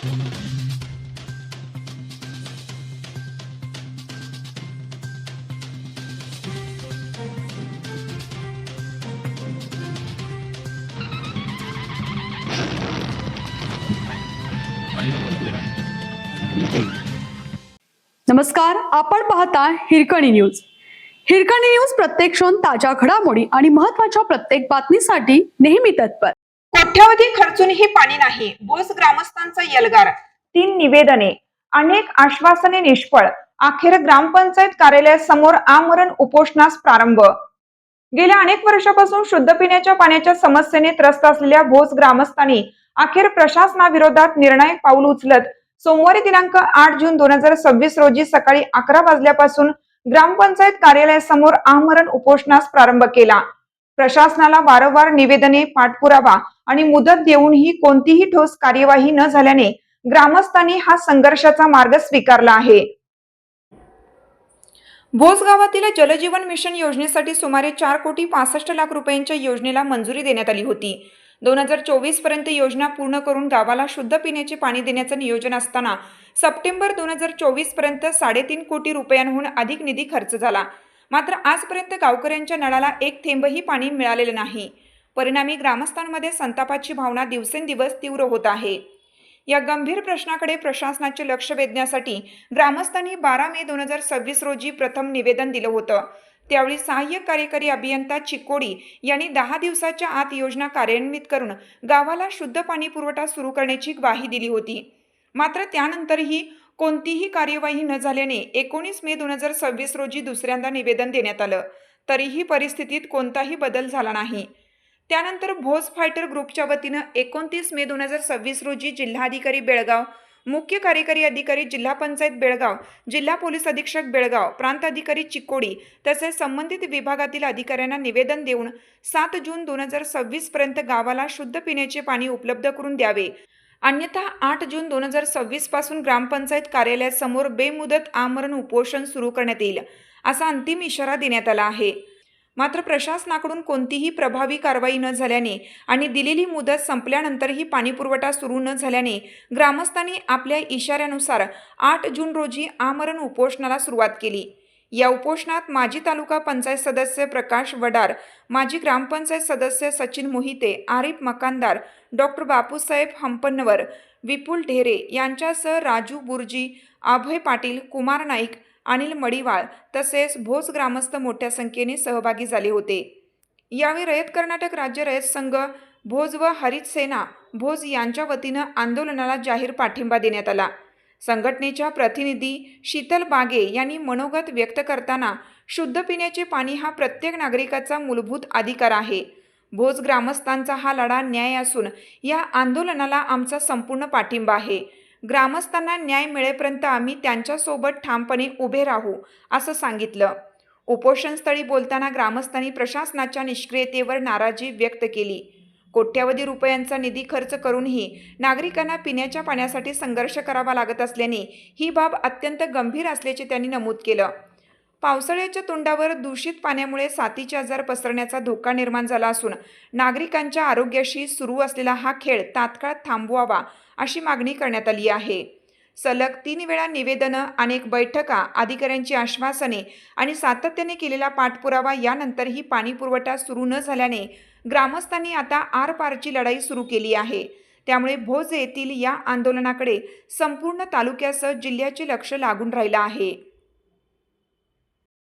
नमस्कार, आपण पाहता हिरकणी न्यूज. हिरकणी न्यूज प्रत्येक क्षण ताज्या घडामोडी आणि महत्त्वाच्या प्रत्येक बातमीसाठी नेहमी तत्पर. कोट्यावधी खर्चूनही पाणी नाही, भोस ग्रामस्थांचा यलगार. 3 निवेदने, अनेक आश्वासने निष्फळ. अखेर ग्रामपंचायत कार्यालयासमोर आमरण उपोषणास प्रारंभ. गेल्या अनेक वर्षापासून शुद्ध पिण्याच्या पाण्याच्या समस्येने त्रस्त असलेल्या भोस ग्रामस्थांनी अखेर प्रशासनाविरोधात निर्णायक पाऊल उचलत सोमवारी दिनांक 8 जून 2026 रोजी सकाळी 11 वाजल्यापासून ग्रामपंचायत कार्यालयासमोर आमरण उपोषणास प्रारंभ केला. प्रशासनाला वारंवार निवेदने, पाठपुरावा आणि मुदत देऊनही कोणतीही ठोस कार्यवाही न झाल्याने ग्रामस्थांनी हा संघर्षाचा मार्ग स्वीकारला आहे. भोस गावातील जलजीवन मिशन योजनेसाठी सुमारे 4,65,00,000 रुपयांच्या योजनेला मंजुरी देण्यात आली होती. 2024 पर्यंत योजना पूर्ण करून गावाला शुद्ध पिण्याचे पाणी देण्याचं नियोजन असताना सप्टेंबर 2024 पर्यंत 3.5 कोटी रुपयांहून अधिक निधी खर्च झाला. मात्र आजपर्यंत गावकऱ्यांच्या नळाला एक थेंबही पाणी मिळालेलं नाही. परिणामी ग्रामस्थांमध्ये संतापाची भावना दिवसेंदिवस तीव्र होत आहे. या गंभीर प्रश्नाकडे प्रशासनाचे लक्ष वेधण्यासाठी ग्रामस्थांनी 12 मे 2026 रोजी प्रथम निवेदन दिलं होतं. त्यावेळी सहाय्यक कार्यकारी अभियंता चिकोडी यांनी 10 दिवसाच्या आत योजना कार्यान्वित करून गावाला शुद्ध पाणी पुरवठा सुरू करण्याची ग्वाही दिली होती. मात्र त्यानंतरही कोणतीही कार्यवाही न झाल्याने 19 मे 2026 रोजी दुसऱ्यांदा निवेदन देण्यात आलं. तरीही परिस्थितीत कोणताही बदल झाला नाही. त्यानंतर भोस फायटर ग्रुपच्या वतीनं 29 मे 2026 रोजी जिल्हाधिकारी बेळगाव, मुख्य कार्यकारी अधिकारी जिल्हा पंचायत बेळगाव, जिल्हा पोलीस अधीक्षक बेळगाव, प्रांत अधिकारी चिकोडी तसेच संबंधित विभागातील अधिकाऱ्यांना निवेदन देऊन 7 जून 2026 पर्यंत गावाला शुद्ध पिण्याचे पाणी उपलब्ध करून द्यावे, अन्यथा 8 जून 2026 पासून ग्रामपंचायत कार्यालयासमोर बेमुदत आमरण उपोषण सुरू करण्यात येईल, असा अंतिम इशारा देण्यात आला आहे. मात्र प्रशासनाकडून कोणतीही प्रभावी कारवाई न झाल्याने आणि दिलेली मुदत संपल्यानंतरही पाणीपुरवठा सुरू न झाल्याने ग्रामस्थांनी आपल्या इशाऱ्यानुसार 8 जून रोजी आमरण उपोषणाला सुरुवात केली. या उपोषणात माजी तालुका पंचायत सदस्य प्रकाश वडार, माजी ग्रामपंचायत सदस्य सचिन मोहिते, आरिफ मकानदार, डॉक्टर बापूसाहेब हंपन्नवर, विपुल ढेरे यांच्यासह राजू बुर्जी, अभय पाटील, कुमार नाईक, अनिल मडिवाळ तसेच भोस ग्रामस्थ मोठ्या संख्येने सहभागी झाले होते. यावेळी रयत कर्नाटक राज्य रयत संघ भोज व हरित सेना भोज यांच्या वतीनं आंदोलनाला जाहीर पाठिंबा देण्यात आला. संघटनेच्या प्रतिनिधी शीतल बागे यांनी मनोगत व्यक्त करताना शुद्ध पिण्याचे पाणी हा प्रत्येक नागरिकाचा मूलभूत अधिकार आहे. भोज ग्रामस्थांचा हा लढा न्याय असून या आंदोलनाला आमचा संपूर्ण पाठिंबा आहे. ग्रामस्थांना न्याय मिळेपर्यंत आम्ही त्यांच्यासोबत ठामपणे उभे राहू, असं सांगितलं. उपोषणस्थळी बोलताना ग्रामस्थांनी प्रशासनाच्या निष्क्रियतेवर नाराजी व्यक्त केली. कोट्यावधी रुपयांचा निधी खर्च करूनही नागरिकांना पिण्याच्या पाण्यासाठी संघर्ष करावा लागत असल्याने ही बाब अत्यंत गंभीर असल्याचे त्यांनी नमूद केलं. पावसाळ्याच्या तोंडावर दूषित पाण्यामुळे साथीचे आजार पसरण्याचा धोका निर्माण झाला असून नागरिकांच्या आरोग्याशी सुरू असलेला हा खेळ तात्काळ थांबवावा, अशी मागणी करण्यात आली आहे. सलग 3 वेळा निवेदनं, अनेक बैठका, अधिकाऱ्यांची आश्वासने आणि सातत्याने केलेला पाठपुरावा यानंतरही पाणीपुरवठा सुरू न झाल्याने ग्रामस्थांनी आता आरपारची लढाई सुरू केली आहे. त्यामुळे भोज येथील या आंदोलनाकडे संपूर्ण तालुक्यासह जिल्ह्याचे लक्ष लागून राहिलं आहे.